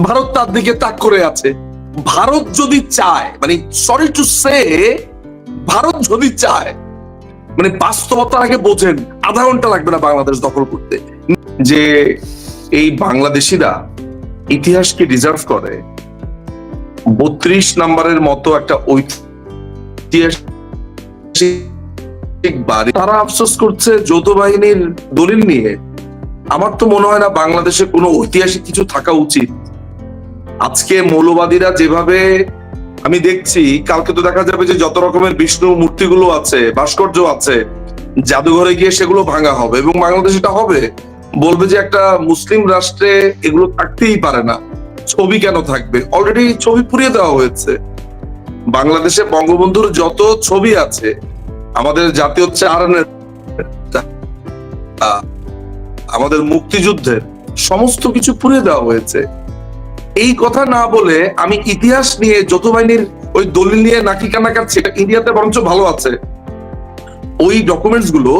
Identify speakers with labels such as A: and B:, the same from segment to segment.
A: ভারত তার দিকে তাক করে আছে। ভারত যদি চায়, মানে সরি টু সে, ভারত যদি চায়, মানে বাস্তবতার আগে বোঝেন, আধা ঘন্টা লাগবে না বাংলাদেশ দখল করতে। যে এই বাংলাদেশিরা ইতিহাসকে ডিজার্ভ করে 32 নাম্বারের মতো একটা ঐতিহাসিক বাড়ি। তারা আফসোস করছে যৌথ বাহিনীর দলিল নিয়ে। আমার তো মনে হয় না বাংলাদেশে কোনো ঐতিহাসিক কিছু থাকা উচিত। আজকে মৌলবাদীরা যেভাবে আমি দেখছি, কালকে তো দেখা যাবে যে যত রকমের বিষ্ণু মূর্তিগুলো আছে, ভাস্কর্য আছে, জাদুঘরে গিয়ে সেগুলো ভাঙা হবে এবং বাংলাদেশ এটা হবে, বলবে যে একটা মুসলিম রাষ্ট্রে এগুলো থাকতেই পারে না, ছবি কেন থাকবে? অলরেডি ছবি পুড়িয়ে দেওয়া হয়েছে। বাংলাদেশে বঙ্গবন্ধুর যত ছবি আছে, আমাদের জাতীয় চারণের, আমাদের মুক্তিযুদ্ধের সমস্ত কিছু পুড়িয়ে দেওয়া হয়েছে। এই কথা না বলে আমি ইতিহাস নিয়ে, যৌথ বাহিনীর ওই দলিল নিয়ে নাকি কান্না কাটছি, ইন্ডিয়াতে বরঞ্চ ভালো আছে। ওই ডকুমেন্টস গুলো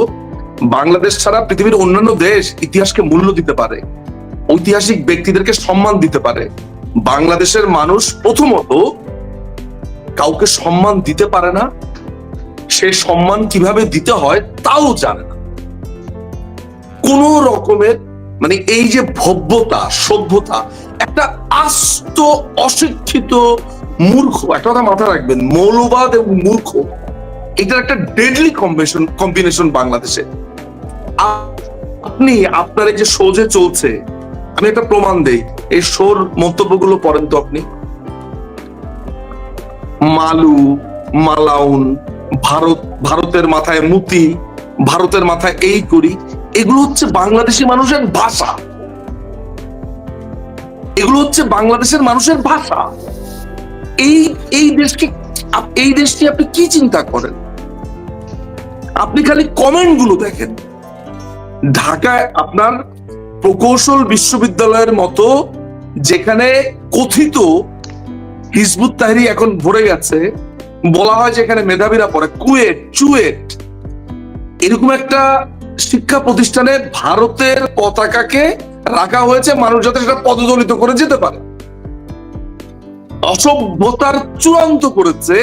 A: বাংলাদেশ ছাড়া পৃথিবীর অন্যান্য দেশ ইতিহাসকে মূল্য দিতে পারে, ঐতিহাসিক ব্যক্তিদেরকে সম্মান দিতে পারে। বাংলাদেশের মানুষ প্রথমত কাউকে সম্মান দিতে পারে না, সে সম্মান কিভাবে দিতে হয় তাও জানে না। কোন রকমের, মানে এই যে ভব্যতা, সভ্যতা, একটা আস্ত অশিক্ষিত মূর্খ, একটা কথা মাথায় রাখবেন, মৌলবাদ এবং মূর্খ, এটার একটা ডেডলি কম্বিনেশন বাংলাদেশে। আপনি আপনার এই যে শো যে চলছে, আমি একটা প্রমাণ দেই, এই শোর মন্তব্যগুলো পড়েন তো আপনি। মালু, মালাউন, ভারতের মাথায় মুতি, ভারতের মাথায় এই করি, এগুলো হচ্ছে বাংলাদেশি মানুষের ভাষা। এগুলো হচ্ছে বাংলাদেশের মানুষের ভাষা। এই দেশকে আপনি কি চিন্তা করেন? আপনি খালি কমেন্ট গুলো দেখেন। ঢাকায় আপনার প্রকৌশল বিশ্ববিদ্যালয়ের মতো, যেখানে কথিত হিজবুত তাহরীর এখন ভরে গেছে, বলা হয় যে এখানে মেধাবীরা পড়ে, কুয়েট, চুয়েট, এরকম একটা শিক্ষা প্রতিষ্ঠানে ভারতের পতাকাকে রাখা হয়েছে, মানুষ যাতে সেটা পদদলিত করে যেতে পারে। অসভ্যতার চূড়ান্ত করেছে।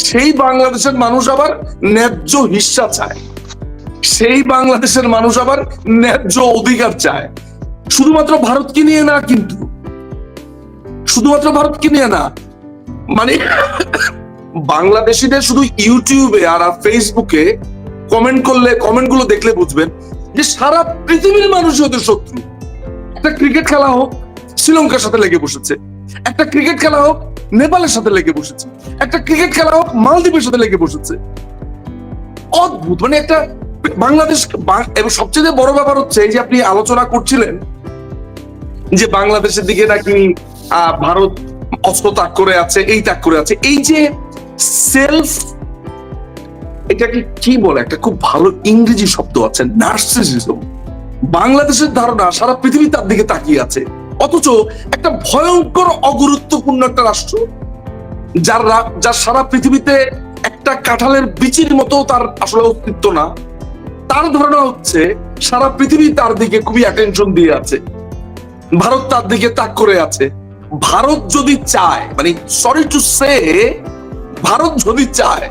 A: সেই বাংলাদেশের মানুষ আবার ন্যায্য হিস্সা চায়, সেই বাংলাদেশের মানুষ আবার ন্যায্য অধিকার চায়। শুধুমাত্র ভারতকে নিয়ে না, কিন্তু শুধুমাত্র ভারতকে নিয়ে না, মানে বাংলাদেশিদের শুধু ইউটিউবে আর ফেসবুকে কমেন্ট করলে, কমেন্ট গুলো দেখলে বুঝবেন যে সারা পৃথিবীর মানুষ ওদের শত্রু। একটা ক্রিকেট খেলা হোক, শ্রীলঙ্কার সাথে লেগে বসেছে। একটা ক্রিকেট খেলা হোক, নেপালের সাথে লেগে বসেছে। একটা ক্রিকেট খেলা হোক, মালদ্বীপের সাথে লেগে বসেছে। অদ্ভুত, মানে একটা বাংলাদেশ। এবং সবচেয়ে বড় ব্যাপার হচ্ছে, এই যে আপনি আলোচনা করছিলেন যে বাংলাদেশের দিকে নাকি ভারত অস্ত্র ত্যাগ করে আছে, এই ত্যাগ করে আছে, এই যে সেলফ, এটাকে কি বলে, একটা খুব ভালো ইংরেজি শব্দ আছে, নার্সিসিজম। বাংলাদেশের ধারণা সারা পৃথিবী তার দিকে তাকিয়ে আছে, অথচ একটা ভয়ঙ্কর অগুরুত্বপূর্ণ একটা রাষ্ট্র, যার সারা পৃথিবীতে একটা কাঁঠালের বিচির মতো তার আসলে অস্তিত্ব না, তার ধারণা হচ্ছে সারা পৃথিবী তার দিকে খুবই অ্যাটেনশন দিয়ে আছে, ভারত তার দিকে তাক করে আছে। ভারত যদি চায়, মানে সরি টু সে, ভারত যদি চায়,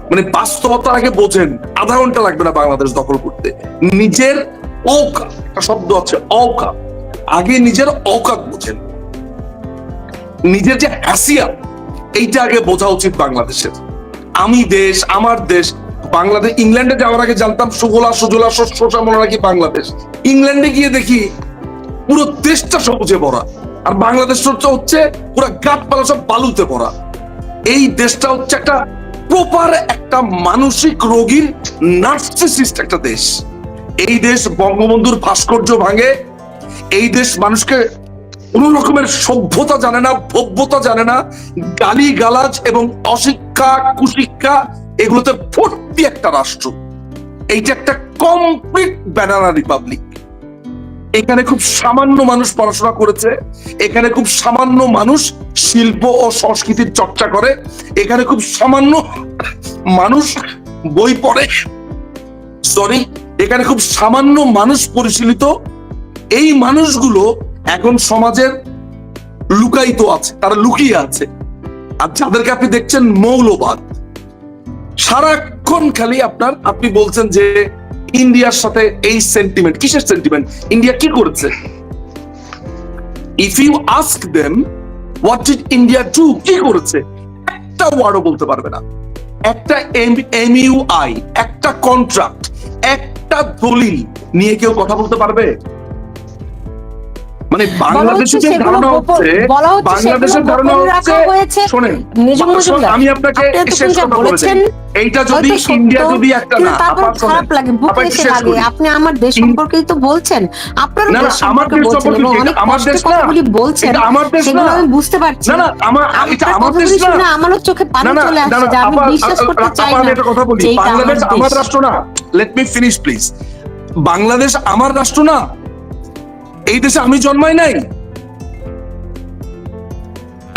A: মানে বাস্তবতার আগে বোঝেন, আধা ঘন্টা লাগবে না বাংলাদেশ দখল করতে। নিজের অকাত, একটা শব্দ আছে অকাত, আগে নিজের অকাত বোঝেন, নিজের যে হ্যাসিয়াত, এইটা আগে বোঝা উচিত বাংলাদেশের। আমি দেশ, আমার দেশ। বাংলাদেশ, ইংল্যান্ডে যাওয়ার আগে জানতাম সুজলা শস্য মনে নাকি বাংলাদেশ। ইংল্যান্ডে গিয়ে দেখি পুরো দেশটা সবুজে ভরা, আর বাংলাদেশ হচ্ছে পুরো গাছপালা সব বালুতে ভরা। এই দেশটা হচ্ছে একটা প্রপার একটা মানসিক রোগীর নার্সিসিস্ট একটা দেশ। এই দেশ বঙ্গবন্ধুর ভাস্কর্য ভাঙে, এই দেশ মানুষকে কোন রকমের সভ্যতা জানে না, ভব্যতা জানে না, গালি গালাজ এবং অশিক্ষা, কুশিক্ষা, এগুলোতে ভর্তি একটা রাষ্ট্র। এইটা একটা কমপ্লিট ব্যানানা রিপাবলিক। এখানে খুব সামান্য মানুষ পড়াশোনা করেছে, এখানে খুব সামান্য মানুষ শিল্প ও সংস্কৃতির চর্চা করে, এখানে খুব সামান্য মানুষ বই পড়ে, এখানে খুব সামান্য মানুষ পরিশীলিত। এই মানুষগুলো এখন সমাজের লুকায়িত আছে, তারা লুকিয়ে আছে। আর যাদেরকে আপনি দেখছেন মৌলবাদ, সারাক্ষণ খালি আপনি বলছেন যে ইন্ডিয়ার সাথে এই সেন্টিমেন্ট, কিসের সেন্টিমেন্ট? ইন্ডিয়া কি করেছে? If you ask them what did India do, কি করেছে, একটা ওয়ার্ডও বলতে পারবে না। একটা MUI, একটা কন্ট্রাক্ট, একটা দলিল নিয়ে কেউ কথা বলতে পারবে? মানে বাংলাদেশের যে ধারণা হচ্ছে, বাংলাদেশের ধারণা হচ্ছে, শোনেন আমি আপনাকে শেষ কথা বলেছি, এইটা যদি ইন্ডিয়া যদি একটা না,
B: খারাপ লাগে, বুকে এসে লাগে। আপনি আমার দেশ সম্পর্কেই তো বলছেন, আপনার দেশ সম্পর্কে বলছেন এবং অনেক কষ্টের কথাগুলি বলছেন, সেগুলো আমি বুঝতে পারছি।
A: না না, এটা আমার দেশ না,
B: আমারও চোখে পানি চলে আসছে যে আমি বিশ্বাস করতে চাই না
A: একটা কথা বলি, বাংলাদেশ আমার রাষ্ট্র না। Let me finish please. Bangladesh আমার রাষ্ট্র না, এই দেশে আমি জন্মাই নাই।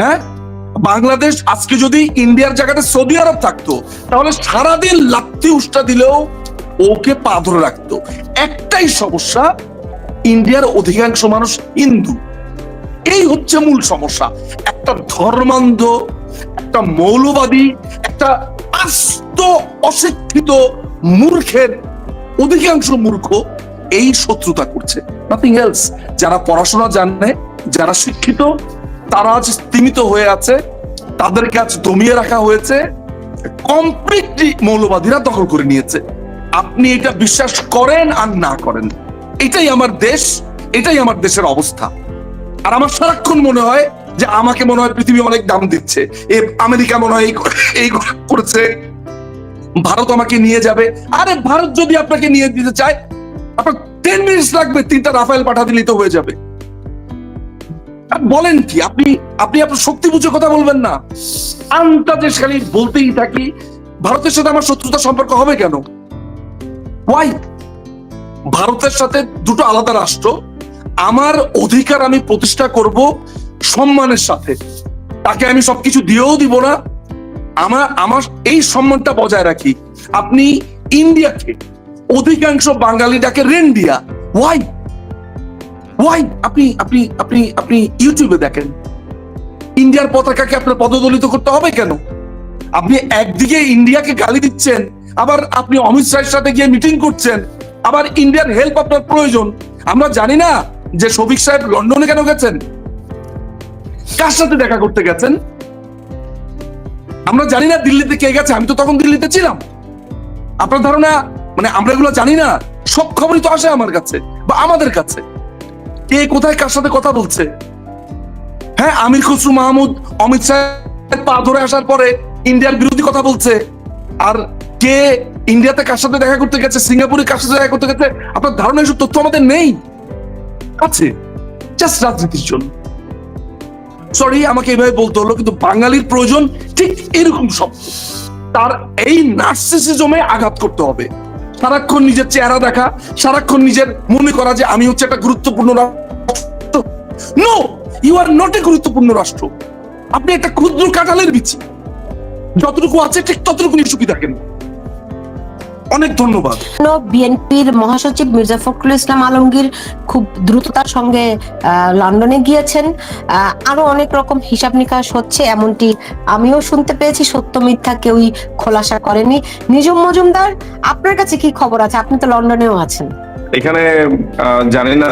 A: হ্যাঁ, বাংলাদেশ আজকে যদি ইন্ডিয়ার জায়গাতে সৌদি আরব থাকতো, তাহলে সারাদিন লাত্তি উষ্টা দিলেও ওকে পা ধরে রাখতো। একটাই সমস্যা, ইন্ডিয়ার অধিকাংশ মানুষ হিন্দু, এই হচ্ছে মূল সমস্যা। একটা ধর্মান্ধ, একটা মৌলবাদী, একটা আস্ত অশিক্ষিত মূর্খের, অধিকাংশ মূর্খ এই শত্রুতা করছে, নাথিং এলস। যারা পড়াশোনা জানে, যারা শিক্ষিত, তারা আজ স্তীমিত হয়ে আছে, তাদেরকে আজ দমিয়ে রাখা হয়েছে, কমপ্লিটলি মৌলবাদীরা দখল করে নিয়েছে। আপনি এটা বিশ্বাস করেন আর না করেন, এটাই আমার দেশ, এটাই আমার দেশের অবস্থা। আর আমার সারাক্ষণ মনে হয় যে আমাকে মনে হয় পৃথিবী অনেক দাম দিচ্ছে, আমেরিকা মনে হয় এই করেছে, ভারত আমাকে নিয়ে যাবে। আরে ভারত যদি আপনাকে নিয়ে দিতে চায়, আপনার 10 মিনিট লাগবে, 3টা রাফেল পাঠা দিলেই তো হয়ে যাবে। বলেন কি আপনি আপনার শক্তি বুঝে কথা বলবেন না? আন্তর্দেশ খালি বলতেই থাকি। ভারতের সাথে আমার শত্রুতা সম্পর্ক হবে কেন? ওয়াই? ভারতের সাথে দুটো আলাদা রাষ্ট্র, আমার অধিকার আমি প্রতিষ্ঠা করব সম্মানের সাথে, তাকে আমি সবকিছু দিয়েও দিব না, আমার এই সম্মানটা বজায় রাখি। আপনি ইন্ডিয়াকে, অধিকাংশ বাঙালি ডাকে রেন্ডিয়া। ওয়াই? ওয়াই? আপনি ইউটিউবে দেখেন, ইন্ডিয়ার পতাকাকে আপনার পদদলিত করতে হবে কেন? আপনি একদিকে ইন্ডিয়াকে গালি দিচ্ছেন, আবার আপনি অমিত শাহের সাথে গিয়ে মিটিং করছেন, আবার ইন্ডিয়ার হেল্প আপনার প্রয়োজন। আমরা জানি না যে শফিক সাহেব লন্ডনে কেন গেছেন, কার সাথে দেখা করতে গেছেন? আমরা জানি না দিল্লিতে কে গেছে, আমি তো তখন দিল্লিতে ছিলাম। আপনার ধারণা মানে আমরা এগুলো জানি না? সব খবরই তো আসে আমার কাছে বা আমাদের কাছে, কে কোথায় কার সাথে কথা বলছে। হ্যাঁ, আমির খসরু মাহমুদ অমিত শাহের পা ধরে আসার পরে ইন্ডিয়ার বিরোধী কথা বলছে, আর কে ইন্ডিয়াতে কার সাথে দেখা করতে গেছে, সিঙ্গাপুরে কার সাথে দেখা করতে গেছে, আপনার ধারণা এসব তথ্য আমাদের নেই, আছে জাস্ট রাজনীতির জন্য। সরি আমাকে এইভাবে বলতে হলো, কিন্তু বাঙালির প্রয়োজন ঠিক এরকম শব্দ। তার এই নার্সিসিজমে আঘাত করতে হবে। সারাক্ষণ নিজের চেহারা দেখা, সারাক্ষণ নিজের মনে করা যে আমি হচ্ছে একটা গুরুত্বপূর্ণ রাষ্ট্র। No, you are not a গুরুত্বপূর্ণ রাষ্ট্র। আপনি একটা ক্ষুদ্র কাঁঠালের বিচি, যতটুকু আছে ঠিক ততটুকু নিয়ে সুখী থাকেন। অনেক ধন্যবাদ।
B: বিএনপির মহাসচিব মির্জা ফখরুল ইসলাম আলমগীর খুব দ্রুততার সঙ্গে লন্ডনে গিয়েছেন, আরো অনেক রকম হিসাব নিকাশ হচ্ছে, এমনটি আমিও শুনতে পেয়েছি। সত্য মিথ্যা কেউই খোলাসা করেনি। নিজুম মজুমদার, আপনার কাছে কি খবর আছে? আপনি তো লন্ডনেও আছেন।
C: এখানে জানি না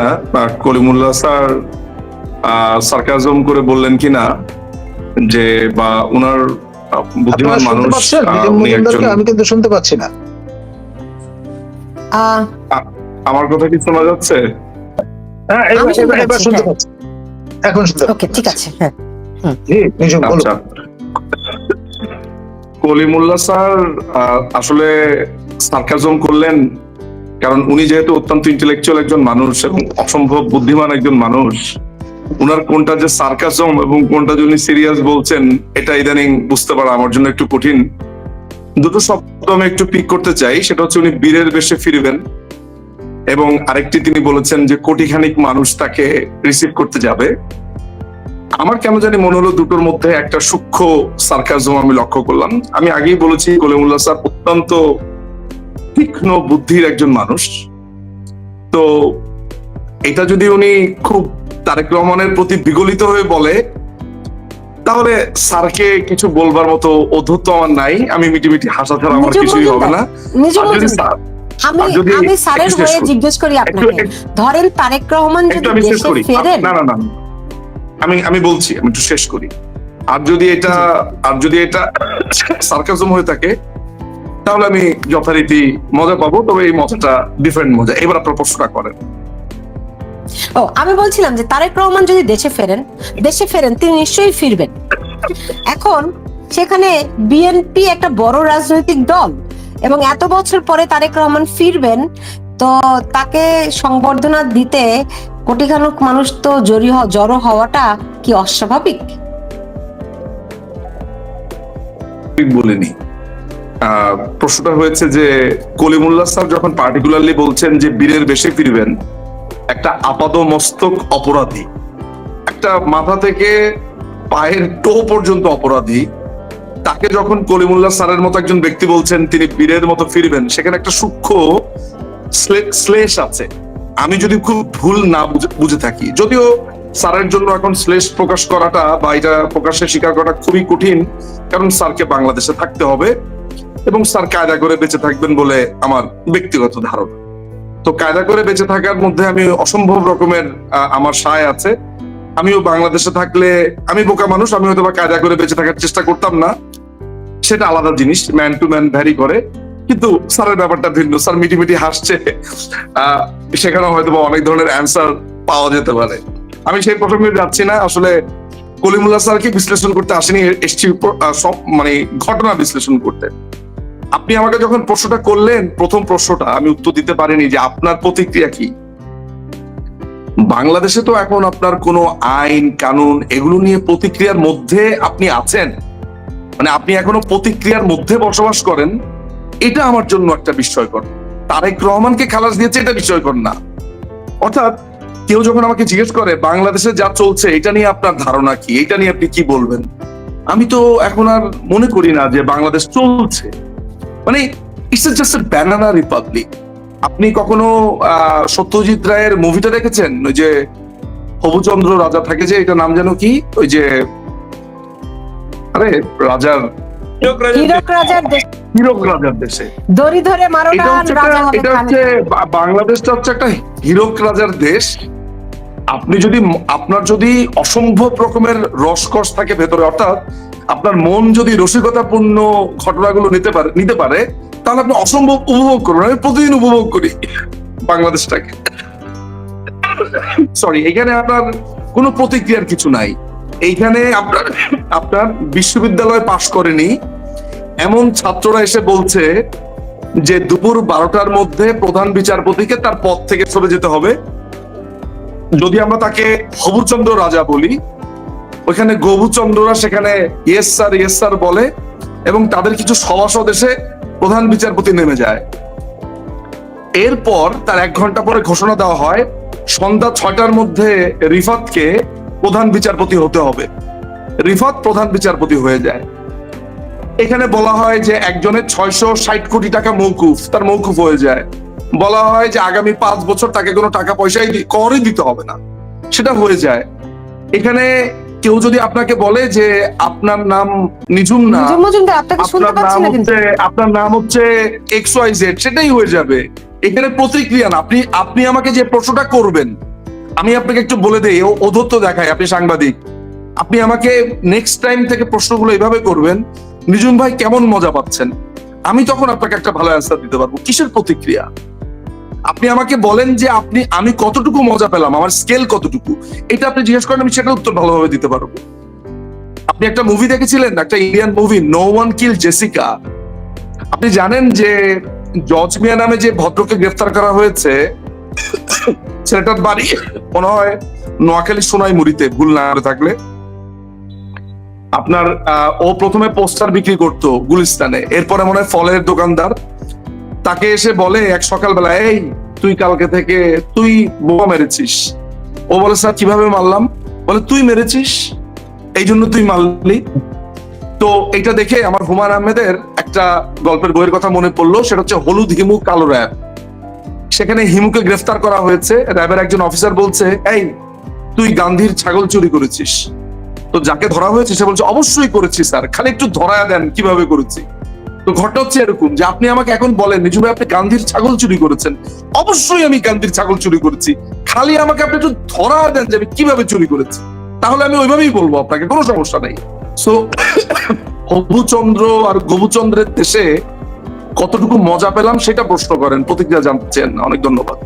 C: কলিমুল্লাহ স্যার সার্কাজম করে বললেন কিনা, যে বা উনার বুদ্ধিমান মানুষ,
D: আমি কিন্তু শুনতে পাচ্ছি না।
C: আমার কথা কি শোনা যাচ্ছে?
D: হ্যাঁ, এবার শুনতে পাচ্ছি, এখন শুনতে পাচ্ছি।
B: ঠিক আছে। হ্যাঁ,
C: আচ্ছা, কলিমুল্লাহ স্যার আসলে সার্কাজম করলেন কারণ উনি যেহেতু অত্যন্ত ইন্টেলেকচুয়াল একজন মানুষ এবং অসম্ভব বুদ্ধিমান একজন মানুষ, উনার কোনটা যে সার্কাজম এবং কোনটা যে উনি সিরিয়াস বলছেন এটা ইদানিং বুঝতে পারা আমার জন্য একটু কঠিন। দুটো শব্দ আমি একটু পিক করতে চাই, সেটা হচ্ছে উনি বীরের বেশে ফিরবেন, এবং আরেকটি তিনি বলেছেন যে কোটিখানিক মানুষ তাকে রিসিভ করতে যাবে। আমার কেন জানি মনে হলো দুটোর মধ্যে একটা সূক্ষ্ম সার্কাজম আমি লক্ষ্য করলাম। আমি আগেই বলেছি কলিমুল্লাহ স্যার অত্যন্ত তীক্ষ্ণ বুদ্ধির একজন মানুষ, তো এটা যদি উনি খুব তারেক রহমানের প্রতি বিগলিত হয়ে বলে, তাহলে স্যারকে কিছু বলবার মতো অধ্যত্ব আমার নাই, আমি মিটিমিটি হাসা ছাড়া আমার
B: নিজু
C: কিছুই হবে
B: মজুমদার,
C: না।
B: নিজু
C: আর যদি
B: মজুমদার,
C: স্যার-
B: আমি
C: আর যদি
B: আমি স্যারের
C: একটু শেষ
B: হয়ে
C: করি।
B: জিজ্ঞেস করি আপনাকে, ধরেন তারেক রহমান
C: একটু
B: যদি
C: আমি শেষ
B: দেশে
C: করি।
B: ফেরেন,
C: না না না, আমি বলছি, আমি একটু শেষ করি। আর যদি এটা সার্কাজম হয়ে থাকে, তাহলে আমি যথারীতি মজা পাবো, তবে এই মজাটা ডিফারেন্ট মজা। এবার আপনার প্রশ্নটা করেন।
B: ও আমি বলছিলাম যে তারেক রহমান যদি দেশে ফেরেন তিনি নিশ্চয়ই ফিরবেন। এখন সেখানে বিএনপি একটা বড় রাজনৈতিক দল, এবং এত বছর পরে তারেক রহমান ফিরবেন, তো তাকে সংবর্ধনা দিতে কোটিখানেক মানুষ তো জড়ো হওয়াটা কি অস্বাভাবিক?
C: ঠিক বলিনি। প্রশ্নটা হয়েছে যে কলিমুল্লাহ স্যার যখন পার্টিকুলারলি বলছেন যে বীরের বেশে ফিরবেন, একটা আপাদমস্তক অপরাধী, একটা মাথা থেকে পায়ের টো পর্যন্ত অপরাধী, তাকে যখন কলিমুল্লাহ স্যারের মতো একজন ব্যক্তি বলছেন তিনি বীরের মতো ফিরবেন, সেখানে একটা সূক্ষ্ম শ্লেষ আছে। আমি যদি খুব ভুল না বুঝে থাকি, যদিও স্যারের জন্য এখন শ্লেষ প্রকাশ করাটা বা এটা প্রকাশ্যে স্বীকার করাটা খুবই কঠিন, কারণ স্যারকে বাংলাদেশে থাকতে হবে এবং স্যার কায়দা করে বেঁচে থাকবেন বলে আমার ব্যক্তিগত ধারণা। তো কায়দা করে বেঁচে থাকার মধ্যে আমি অসম্ভব রকমের আমার সায় আছে। আমিও বাংলাদেশে থাকলে, আমি বোকা মানুষ, আমি হয়তো বা কায়দা করে বেঁচে থাকার চেষ্টা করতাম না, সেটা আলাদা জিনিস, ম্যান টু ম্যান ভ্যারি করে। কিন্তু স্যারের ব্যাপারটা ভিন্ন, স্যার মিটিমিটি হাসছে, সেখানে হয়তো বা অনেক ধরনের অ্যান্সার পাওয়া যেতে পারে। আমি সেই প্রসঙ্গে যাচ্ছি না। আসলে কলিমুল্লাহ স্যারকে বিশ্লেষণ করতে আসেনি, এসছি সব মানে ঘটনা বিশ্লেষণ করতে। আপনি আমাকে যখন প্রশ্নটা করলেন, প্রথম প্রশ্নটা আমি উত্তর দিতে পারিনি যে আপনার প্রতিক্রিয়া কি। বাংলাদেশে তো এখন আপনার কোনো আইন কানুন এগুলো নিয়ে প্রতিক্রিয়ার মধ্যে আপনি আছেন, মানে আপনি এখনো প্রতিক্রিয়ার মধ্যে বসবাস করেন, এটা আমার জন্য একটা বিস্ময়কর। তারেক রহমানকে খালাস দিয়েছে, এটা বিস্ময়কর না। অর্থাৎ কেউ যখন আমাকে জিজ্ঞেস করে বাংলাদেশে যা চলছে এটা নিয়ে আপনার ধারণা কি, এটা নিয়ে আপনি কি বলবেন, আমি তো এখন আর মনে করি না যে বাংলাদেশ চলছে, মানে it's just a banana Republic. আপনি কখনো সত্যজিৎ রায়ের মুভিটা দেখেছেন? ওই যে হবুচন্দ্র রাজা থাকে, যে এটা নাম যেন কি, ওই যে আরে রাজার
B: হীরক রাজার দেশ,
C: হীরক রাজার দেশে,
B: দড়ি ধরে মারো
C: এটা
B: টান,
C: হচ্ছে
B: রাজা হবে
C: এটা
B: খান।
C: হচ্ছে বাংলাদেশটা হচ্ছে একটা হীরক রাজার দেশ। আপনি যদি আপনার যদি অসম্ভব রকমের রসকস থাকে ভেতরে, অর্থাৎ আপনার মন যদি রসিকতাপূর্ণ ঘটনাগুলো নিতে পারে, তাহলে আপনি অসম্ভব উপভোগ করবেন। আমি প্রতিদিন উপভোগ করি বাংলাদেশটাকে। সরি, এখানে আপনার কোনো প্রতিক্রিয়ার কিছু নাই। এইখানে আপনার বিশ্ববিদ্যালয় পাশ করেনি এমন ছাত্ররা এসে বলছে যে দুপুর 12টার মধ্যে প্রধান বিচারপতিকে তার পদ থেকে সরে যেতে হবে। যদি আমরা তাকে হবুচন্দ্র রাজা বলি, ওইখানে গবুচন্দ্ররা সেখানে ইয়েস স্যার বলে, এবং তাদের কিছু সভাসদ এসে প্রধান বিচারপতি নেমে যায়। এরপর তার 1 ঘন্টা পরে ঘোষণা দেওয়া হয় সন্ধ্যা 6টার মধ্যে রিফাতকে প্রধান বিচারপতি হতে হবে। রিফাত প্রধান বিচারপতি হয়ে যায়। এখানে বলা হয় যে একজনের 660 কোটি টাকা মৌকুফ, তার মৌকুফ হয়ে যায়। বলা হয় যে আগামী 5 বছর তাকে কোনো টাকা পয়সাই করই দিতে হবে না, সেটা হয়ে যায়। এখানে কেউ যদি আপনাকে বলে যে আপনার নাম নিঝুম না,
B: নিজু মজুমদার, আপনাকে শুনতে পাচ্ছি না কিন্তু।
C: আপনার নাম হচ্ছে XYZ, সেটাই হয়ে যাবে। এখানে প্রতিক্রিয়া না। আপনি আমাকে যে প্রশ্নটা করবেন, আমি আপনাকে একটু বলে দেই, অধত্ব দেখায়, আপনি সাংবাদিক, আপনি আমাকে নেক্সট টাইম থেকে প্রশ্নগুলো এভাবে করবেন, নিঝুম ভাই কেমন মজা পাচ্ছেন, আমি তখন আপনাকে একটা ভালো অ্যান্সার দিতে পারবো। কিসের প্রতিক্রিয়া? আপনি আমাকে বলেন যে আমি কতটুকু মজা পেলাম, আমার স্কেল কতটুকু, এটা আপনি জিজ্ঞেস করেন, আমি সেটা উত্তর ভালোভাবে দিতে পারবো। আপনি একটা মুভি দেখেছিলেন, একটা ইন্ডিয়ান মুভি, নো ওয়ান কিল জেসিকা। আপনি জানেন যে জর্জ মিয়া নামে যে ভদ্রকে গ্রেফতার করা হয়েছে, ছেলেটার বাড়ি মনে হয় নোয়াখালী সোনাইমুড়িতে, ভুল না করে থাকলে। আপনার ও প্রথমে পোস্টার বিক্রি করতো গুলিস্তানে, এরপরে মনে হয় ফলের দোকানদার। তাকে এসে বলে এক সকালবেলা, এই তুই কালকে থেকে তুই বোমা মেরেছিস। ও বলে স্যার কিভাবে মারলাম? বলে তুই মেরেছিস, এই জন্য তুই মারলি। তো এটা দেখে আমার হুমায়ুন আহমেদের একটা গল্পের বইয়ের কথা মনে পড়লো, সেটা হচ্ছে হলুদ হিমু কালো র্যাব। সেখানে হিমুকে গ্রেফতার করা হয়েছে, র্যাবের একজন অফিসার বলছে, এই
A: তুই গান্ধীর ছাগল চুরি করেছিস। তো যাকে ধরা হয়েছে সে বলছে অবশ্যই করেছি স্যার, খালি একটু ধরায়া দেন কিভাবে করেছি। তো ঘটনা হচ্ছে এরকম যে আপনি আমাকে এখন বলেন নিজু ভাই আপনি গান্ধীর ছাগল চুরি করেছেন, অবশ্যই আমি গান্ধীর ছাগল চুরি করেছি, খালি আমাকে আপনি একটু ধরা দেন যে আমি কিভাবে চুরি করেছি, তাহলে আমি ওইভাবেই বলবো, আপনাকে কোনো সমস্যা নাই। সো হবুচন্দ্র আর গবুচন্দ্রের দেশে কতটুকু মজা পেলাম সেটা প্রশ্ন করেন, প্রতিক্রিয়া জানতে চান। অনেক ধন্যবাদ।